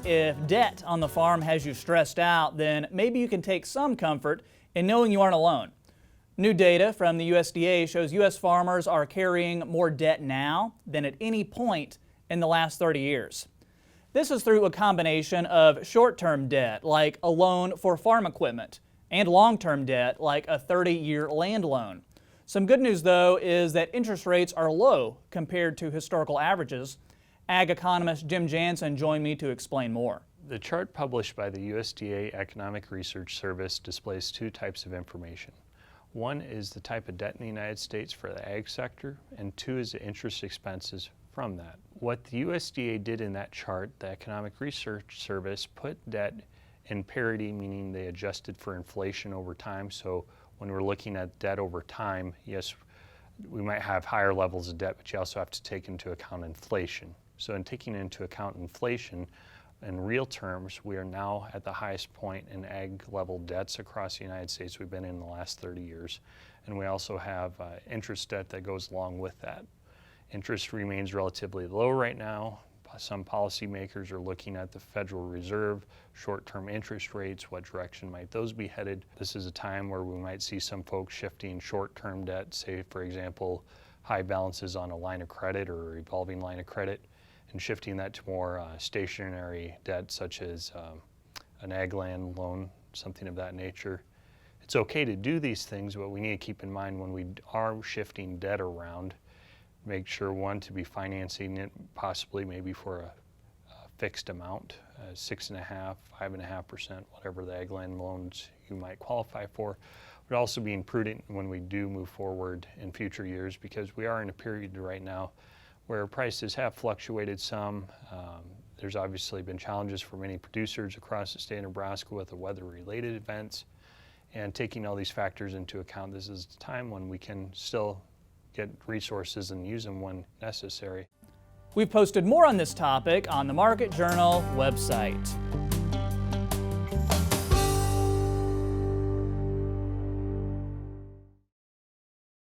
if debt on the farm has you stressed out, then maybe you can take some comfort in knowing you aren't alone. New data from the USDA shows U.S. farmers are carrying more debt now than at any point in the last 30 years. This is through a combination of short-term debt, like a loan for farm equipment, and long-term debt, like a 30-year land loan. Some good news, though, is that interest rates are low compared to historical averages. Ag economist Jim Jansen joined me to explain more. The chart published by the USDA Economic Research Service displays two types of information. One is the type of debt in the United States for the ag sector, and two is the interest expenses from that. What the USDA did in that chart, the Economic Research Service put debt in parity, meaning they adjusted for inflation over time. So when we're looking at debt over time, yes, we might have higher levels of debt, but you also have to take into account inflation. So in taking into account inflation, in real terms, we are now at the highest point in ag level debts across the United States we've been in the last 30 years. And we also have interest debt that goes along with that. Interest remains relatively low right now. Some policymakers are looking at the Federal Reserve, short-term interest rates, what direction might those be headed. This is a time where we might see some folks shifting short-term debt, say for example, high balances on a line of credit or a revolving line of credit, and shifting that to more stationary debt such as an ag land loan, something of that nature. It's okay to do these things, but we need to keep in mind when we are shifting debt around, make sure, one, to be financing it possibly maybe for a fixed amount, 6.5%, 5.5%, whatever the ag land loans you might qualify for, but also being prudent when we do move forward in future years, because we are in a period right now where prices have fluctuated some. There's obviously been challenges for many producers across the state of Nebraska with the weather-related events, and taking all these factors into account, this is the time when we can still get resources and use them when necessary. We've posted more on this topic on the Market Journal website.